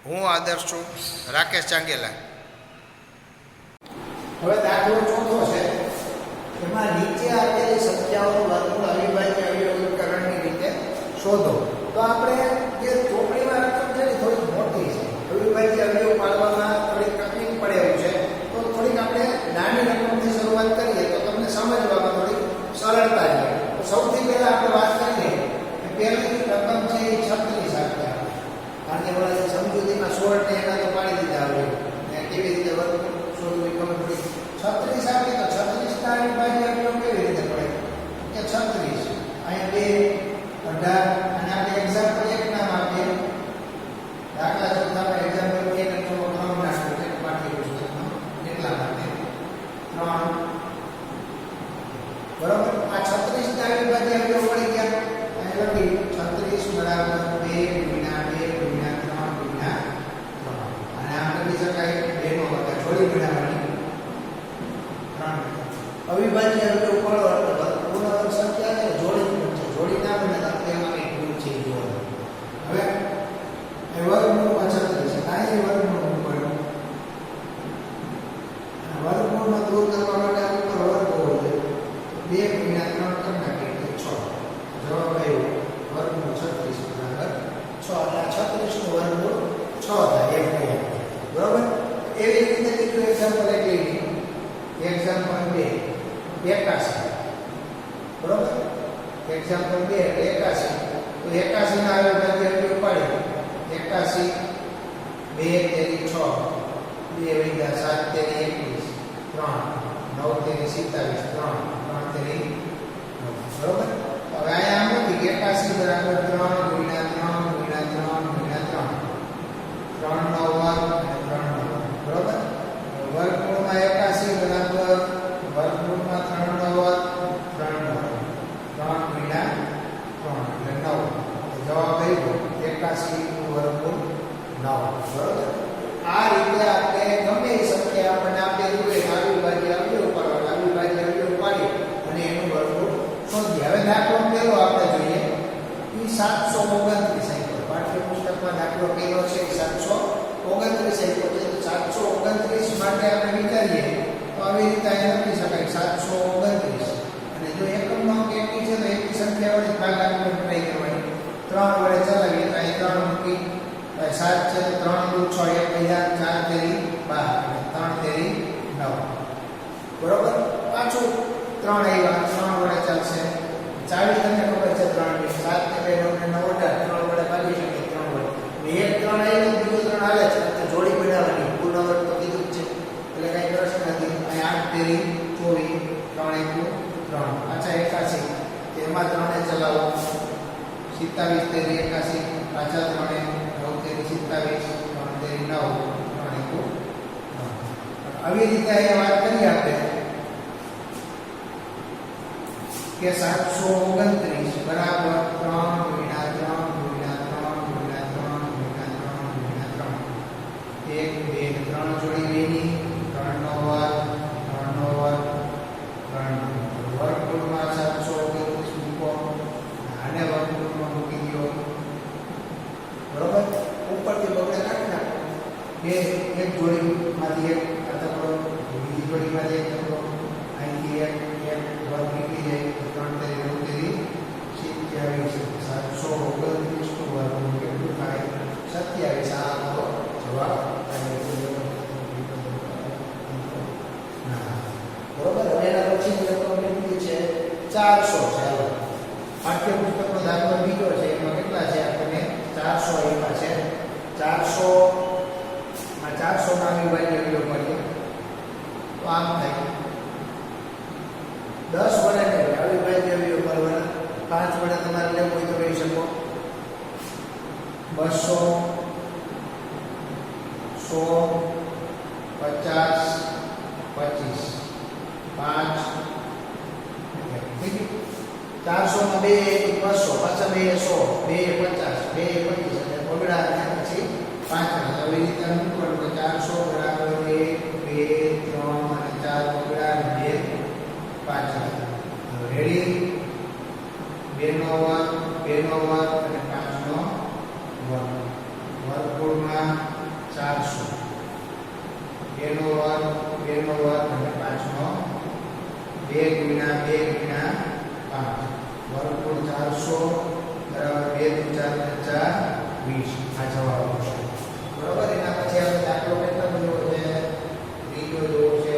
હું આદર્શ છું, રાકેશ ચાંગેલા. હવે દાખલો ચોથો છે. એમાં નીચે આપેલી સંખ્યાઓનું વર્ગમૂળ અવિભાજ્ય અવયવીકરણની રીતે શોધો. તો આપણે જે ચોપડીમાં રકમ છે ને થોડી મોટી છે. અવિભાજ્ય અવયવ પાડવામાં થોડી તકલીફ પડે એવું છે. તો થોડીક આપણે નાની રકમથી શરૂઆત કરીએ તો તમને સમજવામાં થોડી સરળતા રહે. તો સૌથી પહેલા આપણે વાત કરીએ કે પહેલી રકમ છે એ 36 આપે. કારણ કે ઓલા સમજૂતીમાં 16 ને એના તો પાડી દીધા આવે. ને કેવી રીતે વર્ગમૂળ શોધવું એ ખબર પડી. 36 આપે તો 36 ના અવિભાજ્ય અવયવ કેવી રીતે પડે કે 36 અહીંયા 2 18 અને આપણે એક્ઝામ્પલ એક નામ આપીએ. દાખલા ચોથામાં એક્ઝામ્પલ 1 અને 3 નાખો કે પાઠ્યપુસ્તકમાં એટલા માટે 3 બરાબર. આ 36 ના અવિભાજ્ય અવયવ પડી ગયા. અહીં લખી 36 બરાબર 2 ગુણ્યા 2 ગુણ્યા 3 ગુણ્યા 3 અને આમ લખી શકાય 2 નો વર્ગ જોડી બનાવવાની. અવિભાજ્ય અવયવ પડો એટલે પૂર્ણ વર્ગ સંખ્યા છે જોડી છે. જોડી ના બને તો એમાં કઈ ભૂલ છે જોવા. હવે એ વર્ગમૂળમાં 36 છે. કાંઈ વર્ગમૂળ પડ્યું. વર્ગમૂળમાં દૂર કરવા માટે આપણે વર્ગ હોવો જોઈએ. 2 ગુણ્યા 3 કરી નાખીએ એટલે 6. જવાબ આવ્યો વર્ગમૂળ 36 બરાબર 6. એટલે 36 નું વર્ગમૂળ 6 થાય એમ. બરાબર. એવી રીતે બીજું એક્ઝામ્પલ એક લઈએ. એક્ઝામ્પલ 2 81 બરોબર. એક્ઝામ્પલ 2 81 તો 81 ના અવિભાજ્ય અવયવ પાડીએ. 81 2 તેરી 6 2 વૈધા 7 તેરી 21 3 9 તેરી 27 3 3 તેરી 9 બરોબર. હવે અહીંયા આમ નથી કે 81 બરાબર 3 ગુણ્યા 3 ગુણ્યા 3 ગુણ્યા 3 3 નો વર્ગ અને 3 નો વર્ગ બરોબર. વર્ગમૂળમાં 81 બરાબર વર્ગમૂળમાં 3 નો વર્ગ 3 નો વર્ગ 3 ગુણ્યા 3 એટલે 9. જવાબ આવ્યો 81 નું વર્ગમૂળ 9 બરોબર. આ રીતે આપણે ગમે એ સંખ્યા આપણને આપેલી હોય અવિભાજ્ય અવયવ પાડવા અવિભાજ્ય અવયવ પાડી અને એનું વર્ગમૂળ શોધીએ. હવે દાખલો પહેલો આપણે જોઈએ એ 729 આપ્યો. પાઠ્યપુસ્તકમાં દાખલો પહેલો છે 729 આપ્યો છે. 729 માટે આપણે વિચારીએ તો આવી રીતે અહીં લખી શકાય 729 અને જો એકમનો અંક એકી છે તો એકી સંખ્યા વડે ભાગ આપવાનો ટ્રાય કરવાની. 3 વડે ચલાવીએ તો અહીં 3 મૂકી 7 છે તો 3 નું 6 1 બીજા 4 તેરી 12 3 તેરી 9 બરોબર. પાછું 3 આવ્યા 3 વડે ચાલશે. 40 તમને ખબર છે 3 ની 7 ને 2 9 ને 9 3 વડે ભાગી શકીએ 3 વડે. એક 3 આવ્યો બીજો 3 આવે છે તો જોડી બનાવવાની. પૂર્ણ વર્ગ તો કીધું જ છે એટલે કઈ પ્રશ્ન નથી. અહીં 8 તેરી 24 3 1 3 પાછા 81 તેમાં 3 ને ચલાવો 27 તેરી 81 પાછા 3 9 તેરી 27 3 તેરી 9 3 1 3. આવી રીતે અહીંયા વાત કરીએ આપણે કે 729 બરાબર 3 ગુણ્યા 3 ગુણ્યા 3 ગુણ્યા 3 ગુણ્યા 3 ગુણ્યા 3 1 2 3 જોડી લેની 3 નો વર્ગ 3 નો વર્ગ 3 વર્ગમૂળમાં 729 મૂકો આને વર્ગમૂળમાં મૂકી દો બરોબર. ઉપરથી બગડે કાઢી નાખો. એક જોડીમાંથી એક તકડો બીજી જોડીમાંથી એક તકડો અહીંથી એક વર્ગ નીકળી જાય 3 તેરી 9 તેરી 27 729 નું વર્ગમૂળ કેટલું થાય 27. આ આપણો જવાબ બરોબર. હવે એના પછી રકમ કેટલી છે 400 છે. પાઠ્યપુસ્તકનો દાખલો બીજો છે એમાં કેટલા છે આપણને 400 આવ્યા છે. 400 માં 400 ના અવિભાજ્ય અવયવ કરીએ તો આમ થાય 10 વડે અવિભાજ્ય અવયવ કરવાના. 5 વડે તમારે લેવું હોય તો કહી શકો 200 100 50 25 5 400 માં 2 200 પાછા 2 100 2 50 2 25 એટલે બગડા અને પછી 5. આવી રીતે મૂકવાનું કે 400 બરાબર 1 2 3 અને 4 બગડા અને 2 5. રેડી 2 નો વર્ગ 2 નો વર્ગ અને 5 નો વર્ગ વર્ગમૂળમાં 400 2 નો વર્ગ અને 5 નો 2 ગુણ્યા 2 ગુણ્યા 5 વર્ગમૂળ 400 બરાબર 2 × 4 = 20 આ જવાબ આવશે બરાબર. એના પછી આપણે દાખલો કેટલો જોયો છે ત્રીજો જોયો છે.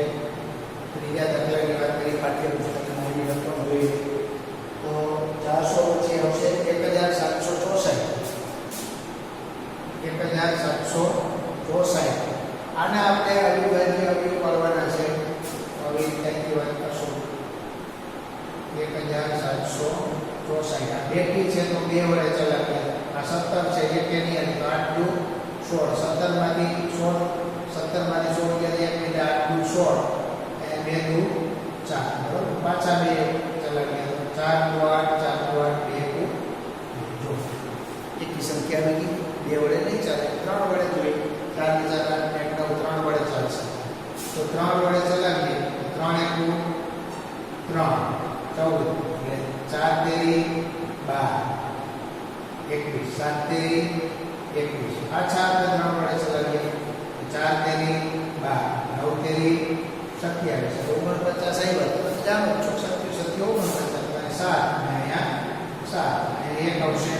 ત્રીજા દાખલાની વાત કરી પાઠ્યપુસ્તકમાં એની રકમ જોઈએ તો 400 પછી આવશે 1764 આને આપણે અવિભાજ્ય અવયવ પાડવાના છે. હવે ત્યાંથી વાત કરશું 1764 આ બેકી છે તો 2 વડે ચલાવીએ. આ 17 છે એકેની અને 8 × 16 17 માંથી 16 ગયા 1 મિનિટ 8 × 16 અને 2 × 4 બરાબર. પાછા 2 ચલાવીએ 4 × 8 4 × 8 2 એકી સંખ્યા લગી 2 વડે નહીં ચાલે 3 વડે જોઈએ 4 × 4 = 8 9 3 વડે ચાલશે તો 3 વડે ચલાવીએ 3 × 1 3 14 4 તેરી 12 21 7 તેરી 21 પાછા આપણે 3 વડે ચલાવીએ 4 તેરી 12 9 તેરી 27 49 આવ્યા તો જાણો છો 27 49 અને 7 અને અહીંયા 7 અને 1 આવશે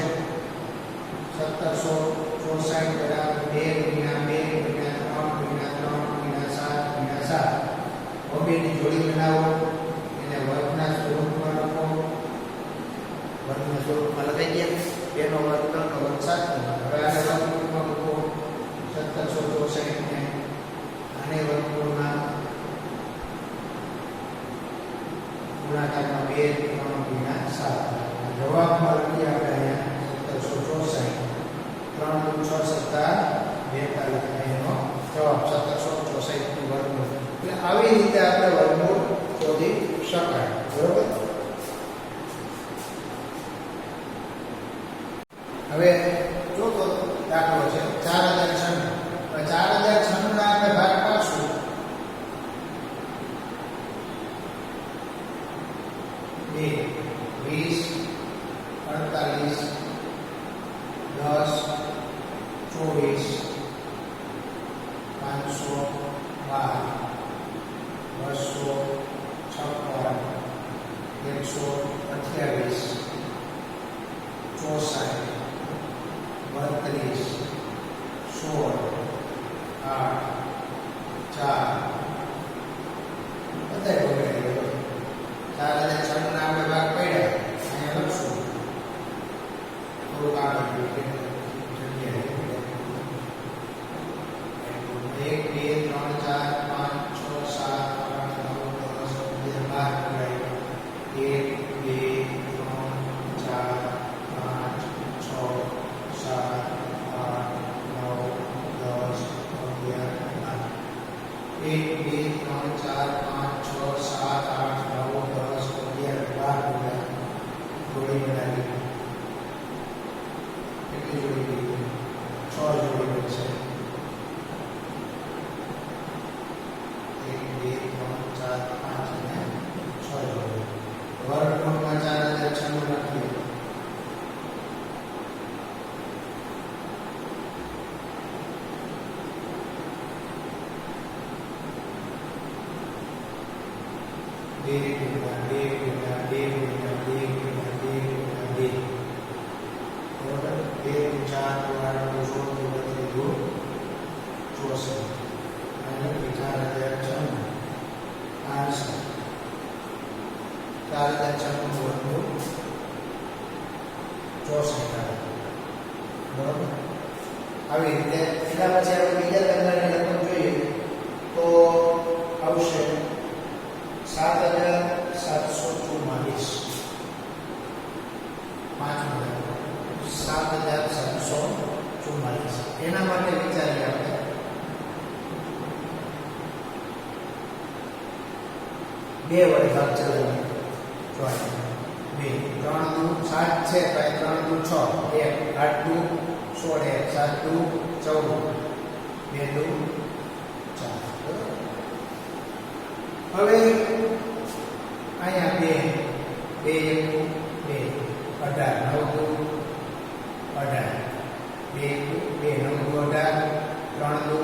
1764 બરાબર 2 × 2 × 3 × 3 × 7 × 7 બેની જોડી બનાવો એને વર્ગના સ્વરૂપમાં લખો. વર્ગના સ્વરૂપમાં લખાઈ ગયા 2 નો વર્ગ 3 નો વર્ગ 7 નો હવે આને વર્ગમૂળમાં લખો 1764 ને આને વર્ગમૂળમાં ગુણાકારમાં 2 3 × 7 જવાબમાં લખીએ આપણે અહીંયા 1764 3 × 6 = 42 એનો જવાબ 1764 નું વર્ગમૂળ. એટલે આવી રીતે આપણે વર્ગમૂળ શોધી શકાય બરોબર. હવે જો તો દાખલો છે 4096 4096 ના આપણે ભાગ પાડશું 2 20 48 10 24 આવી રીતે એના પછી આપણે બીજા દાખલાની રકમ જોઈએ તો આવશે 7744 7744 એના માટે વિચારીએ આપણે 2 વડે ભાગ ચલાવીએ 2 3 દુ 7 છે તો 3 દુ 6 1 8 દુ 16 7 દુ 14 2 દુ 4 હવે અહીંયા 2 18 9 દુ 18 2 9 દુ 18 3 દુ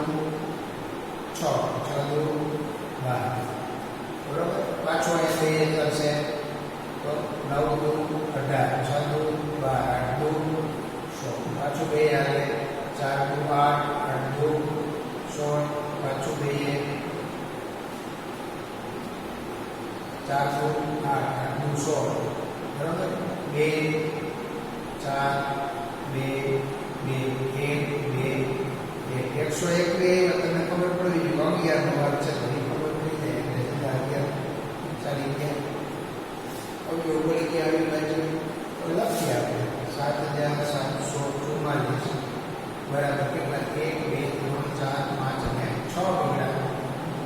4 દુ 8, 8 દુ 16, બરાબર? 2 4 2 2 1 2 101 તમને ખબર પડી ગઈ 11 નો વર્ગ છે તો એ ખબર પડી જાય એટલે 11 ચાલી ગયા. હવે ઉપર કે આવી બાજુ લખીએ આપણે 7744 બરાબર કેટલા 1 2 3 4 5 અને 6 બગડા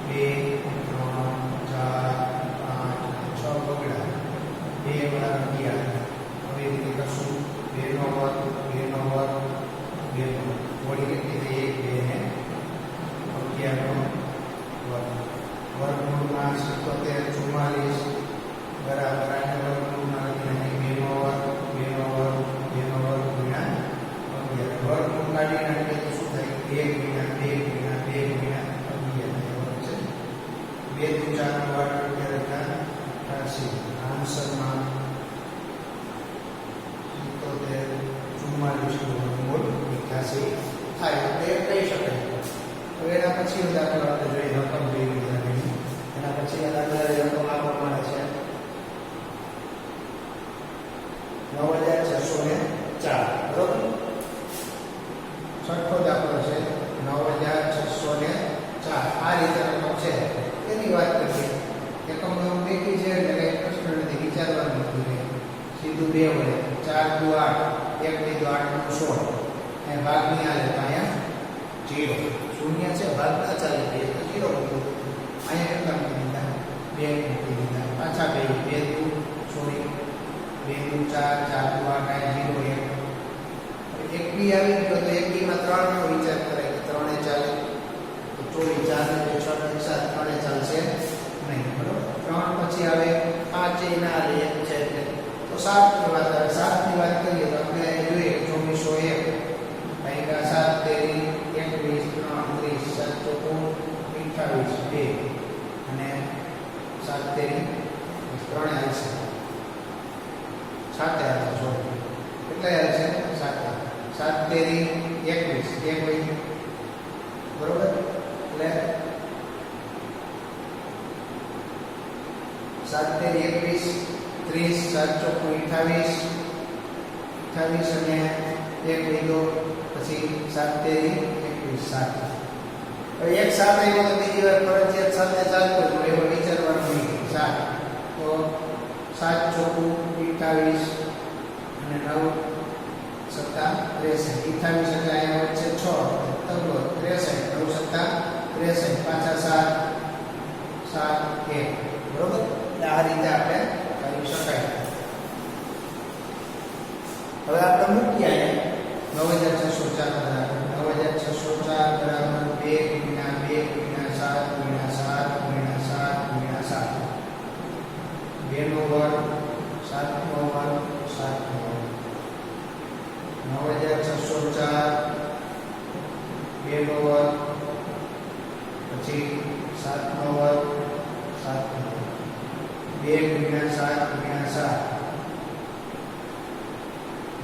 2 3 4 5 6 બગડા 2 બરાબર 11. હવે એ રીતે કરશું 2 નો વર્ગ 2 નો વર્ગ 2 નો વળી કેટલી થઈ 1 2 ને 11 નો વર્ગ વર્ગમૂળમાં 77 44 બરાબર આને વર્ગમૂળમાં લખીને 2 નો વર્ગ 2 નો વર્ગ 2 નો વર્ગ ગુણ્યા 11 વર્ગમૂળ કાઢી નાખીએ તો શું થાય 1 ગુણ્યા 2 ગુણ્યા 2 ગુણ્યા 11 છે 2 × 4 નો વર્ગ 11 આન્સરમાં 77 44 નું વર્ગમૂળ 81 થાય એટલે કહી શકાય. હવે એના પછી દાખલો આપણે જોઈએ રકમ કેવી રીતે ગણી. એના પછી દાખલા રકમ આ પ્રમાણે છે 9604 બરોબર. છઠ્ઠો દાખલો છે 9604 આ રીતે રકમ છે એની વાત કરીએ. એકમ બેકી છે એટલે કઈ પ્રશ્ન નથી વિચારવાનું નથી સીધું 2 વડે 4 દુ 8 1 2 8 નો 16 અને ભાગની આલે તો અહીંયા 0 શૂન્ય છે ભાગ ના ચાલે તો 0 મૂકી અહીંયા કેટલા મૂકી દીધા 2 મૂકી દીધા પાછા 2 2 દુ સોરી 2 દુ 4 4 દુ 8 0 1 એક બી આવી ગયો તો એક બી માં 3 નો વિચાર કરાય કે 3 એ ચાલે તો 4 ને 6 ને 7 3 એ ચાલશે નહીં બરોબર. 3 પછી આવે 5 એ ના લે 1 છે એટલે તો 7 ની વાત આવે 7 ની વાત કરીએ તો આપણે જોઈએ 2401 ભાગ્યા 7 તેરી 21 3 30 7 ચોકું 28 2 અને 7 તેરી 3 આવશે 7 આવશે સોરી કેટલા આવશે 7 7 તેરી 21 1 બરોબર એટલે 7 તેરી 21 30 7 ચોકું 28 28 અને 1 લીધો પછી 7 તેરી 21 7. હવે એક સાથે આવ્યો તો બીજી વાર ફરજિયાત સાથે ચાલતો જ હોય એવો વિચારવાનું નહીં 7 તો 7 ચોકું 28 અને 9 સત્તા 63 28 એટલે અહીંયા વચ્ચે 6 તગડો 63 9 સત્તા 63 પાછા 7 1 બરોબર. આ રીતે આપણે કરી શકાય. હવે આપણે મૂકીએ અહીંયા 9604 9604 બરાબર 2 ગુણ્યા 2 ગુણ્યા 7 ગુણ્યા 7 ગુણ્યા 7 ગુણ્યા 7 2 નો વર્ગ 7 નો વર્ગ 7 નો વર્ગ 9604 2 નો વર્ગ પછી 7 નો વર્ગ 7 નો વર્ગ 2 ગુણ્યા 7 ગુણ્યા 7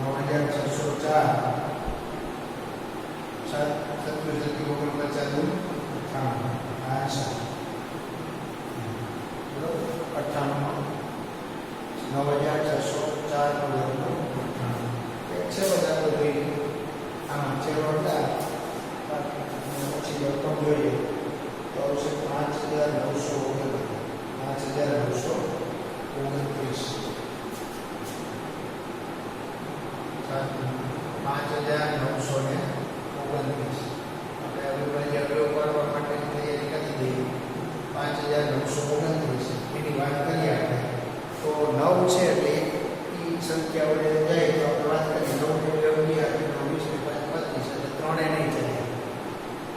9604 7 7 49 દૂર 98 98 9604 નો એક છે બધા તો જોઈએ આમાં છેવટતા પછી રકમ જોઈએ તો આવશે 5929 5929 આપણે અવિભાજ્ય અવયવ કરવા માટેની તૈયારી કરી દઈએ 5929 એની વાત કરીએ આપણે તો 9 છે એટલે એ સંખ્યા વડે જાય તો આપણે વાત કરીએ 9 ને 20 ને 25 એટલે 3 એ નહીં ચાલે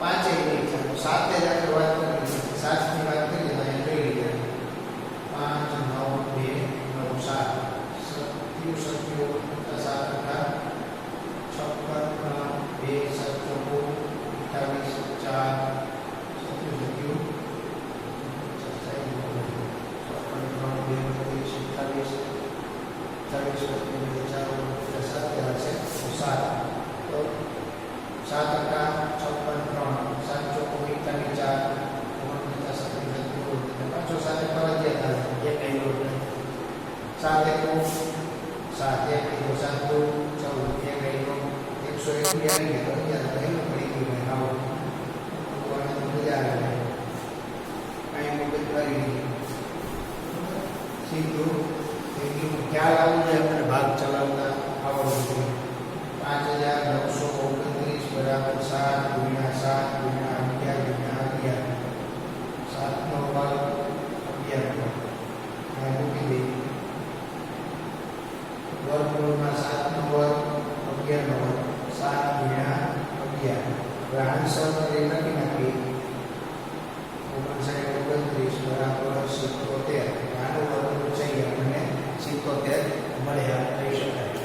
5 એ નહીં ચાલે 7 જ આપણે વાત કરીએ 7 ની વાત કરીએ તો અહીંયા જોઈ લઈએ 5 9 2 9 7 સત્યુ 7 2 7 28 4 એક 7 એકુ 7 1 કીધો 7 દુ 14 1 કીધો 101 આવી ગયો ત્યાં પહેલું પડી ગયું ભાઈ આવો તો મજા આવે કાંઈ મગજ કરી નહીં સીધું એકદમ ખ્યાલ આવવું જોઈએ આપણે ભાગ ચલાવતા આવડવું જોઈએ 5929 બરાબર 7 ગુણ્યા 7 ગુણ્યા 11 ગુણ્યા 11 7 નો ભાગ 11 આ મૂકી દઈએ વર્ગમૂળમાં 7 નો વર્ગ 11 નો વર્ગ 7 ગુણ્યા 11 હવે આન્સર લખી નાખીએ 5929 બરાબર 77 આનું વર્ગમૂળ છે આપણને 77 મળે એમ કહી શકાય.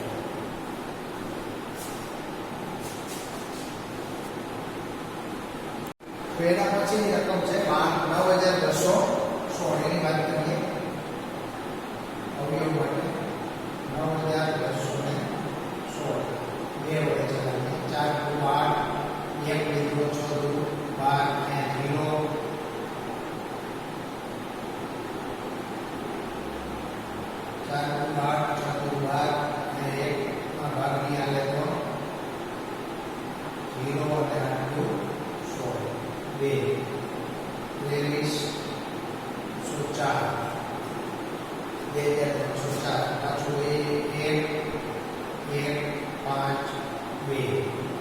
તો એના પછીની રકમ છે 9216 એની વાત કરીએ અવયવ માટે 9216 બે વડે ચલાવીએ 4 દુ 8 1 લીધો 6 દુ 12 અને 0 4 દુ 8 6 દુ 12 અને 1 માં ભાગી આલે તો 0 અને 8 દુ 16 2 23 4 2304 પાછું 1 1 5 2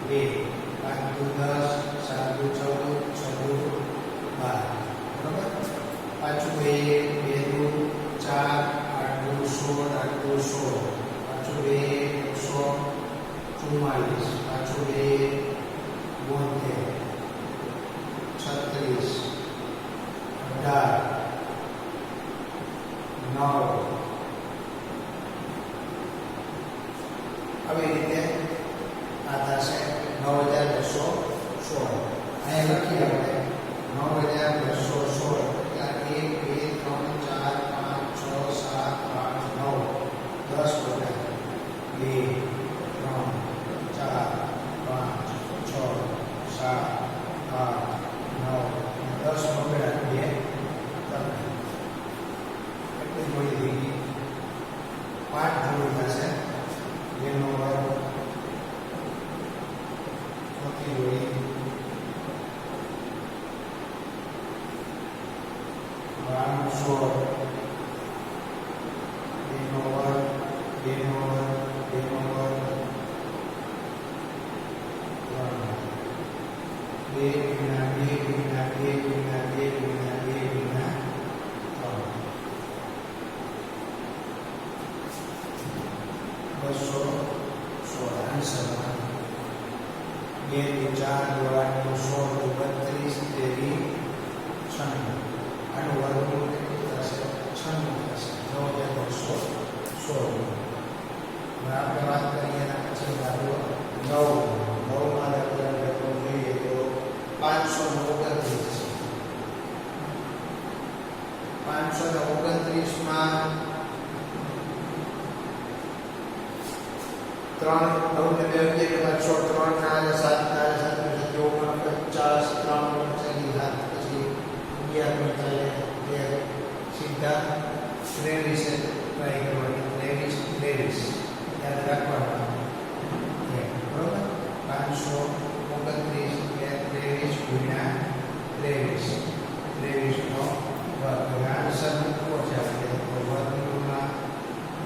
2 5 દુ 10 7 દુ 14 6 દુ 12 બરાબર પાછું 2 2 દુ 4 8 દુ 16 8 દુ 16 પાછું 2 144 પાછું 2 72 36 18 9 આવી રીતે આ થશે 9216 અહીંયા લખીએ આપણે 9216 1 2 3 4 5 6 7 8 9 10 2 3 4 5 6 7 8 9 10 બગડ્યા 2 એટલી જોડી થઈ ગઈ 5 જોડી થશે જેનો વર્ગ મોટી જોડી 16 બેનો વર્ગ બેનો વર્ગ બેનો વર્ગ 2 ગુણ્યા 2 ગુણ્યા 2 ગુણ્યા 2 ગુણ્યા 2 ગુણ્યા 216 આન્સરમાં 2 4 8 16 32 તેવી 96 આનું વર્ગમૂળ કેટલું થશે 96 થશે 9216 હવે આપણે વાત કરીએ એના પછી દાખલો 9 માં દાખલો જોઈએ તો 529 છે 529 માં 3 9 ને 2 કે 3 ના 7 ના 7 50 3 પછી 7 પછી 11 ચાલે તે સીધા 23 ટ્રાય કરવાની 23 યાદ રાખવાનું બરોબર 529 23 ગુણ્યા 23 23 નો વર્ગ આન્સર મૂકવો છે આપણે તો વર્ગમૂળમાં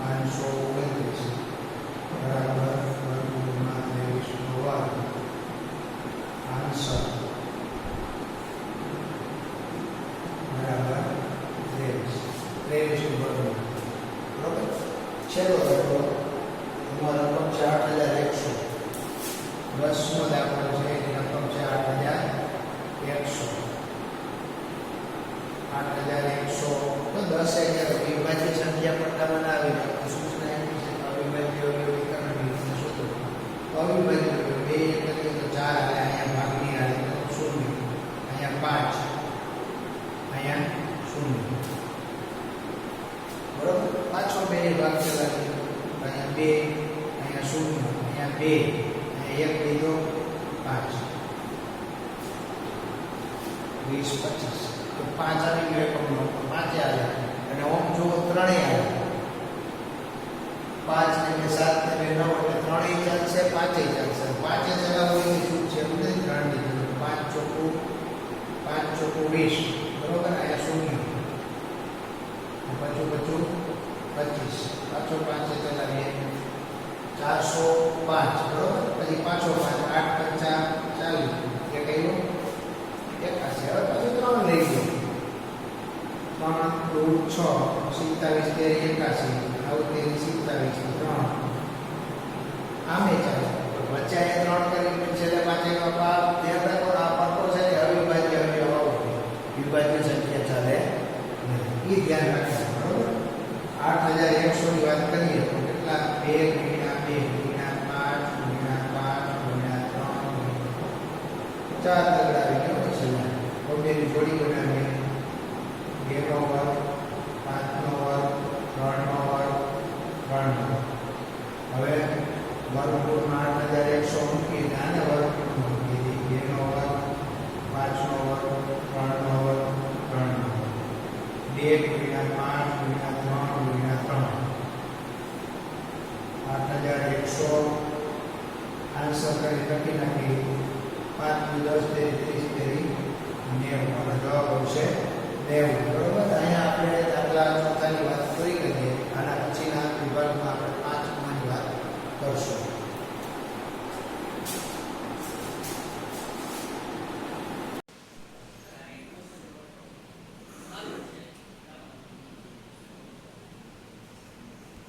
529 બરાબર વર્ગમૂળમાં 23 નો વર્ગ આન્સર બરાબર 23 નું વર્ગમૂળ બરોબર છેલ્લો દાખલો એમાં રકમ છે 8100 10નો દાખલો છે એની રકમ છે 8100 8100 તો 10 એટલે વિભાજ્ય સંખ્યા પડતા બનાવી તો સૂચના એવી છે કે અવિભાજ્ય વિકરણની સૂત્ર અવિભાજ્ય 2 એટલે તો 4 આવે અહીંયા ભાગની આવે તો 0 અહીંયા 5 અહીંયા 0 બરોબર પાછો 2 ભાગ ચલાવી અહીંયા 2 અહીંયા 0 અહીંયા 2 અહીંયા 1 લીધો 5 20 25 તો 5 આવી ગયો એકમનો 5 આવે અને ઓમ જો 3 આવે ને 7 ને 2 9 એટલે 3 ચાલશે 5 ચાલશે 5 ચલાવવું એની શું છે એમ નથી 3 ની જરૂર 5 ચોકું 20 બરોબર અહીંયા શૂન્ય પાછું 25 પાછો 5 ચલાવીએ 405 બરોબર પછી પાછો 5 8 પંચા 40 એ કયું 81 હવે પાછું 3 લઈ ગયો 3 2 6 27 તેરી 81 આવું તેરી 27 3 આમે ચાલે વચ્ચે 3 કરી છેલ્લે 5 બાપા ધ્યાન રાખો આ પડતો છે કે અવિભાજ્ય અવયવ વિભાજ્ય સંખ્યા ચાલે એ ધ્યાન રાખવાનું બરોબર 8100 ની વાત કરીએ તો કેટલા 2 ગુણ્યા 2 ગુણ્યા 5 ગુણ્યા 5 ગુણ્યા 3 4 તગડાવી ગયો છે બંનેની જોડી બનાવીએ 2 નો વર્ગ 5 નો વર્ગ 3 નો વર્ગ 3 નો હવે વર્ગમૂળમાં 8100 મૂકી આને વર્ગમૂળ મૂકી દીધી 2 નો વર્ગ 5 નો વર્ગ 3 નો વર્ગ 3 નો 2 ગુણ્યા 5 ગુણ્યા 3 ગુણ્યા 3 8100 આન્સર કરી લખી નાખી 5 નું 10 તેરી 30 તેરી 90 અને જવાબ આવશે 90 બરોબર અહીંયા આપણે દાખલા ચોથાની વાત પૂરી કરીએ આના પછીના વિભાગમાં આપણે 5 ની વાત કરશું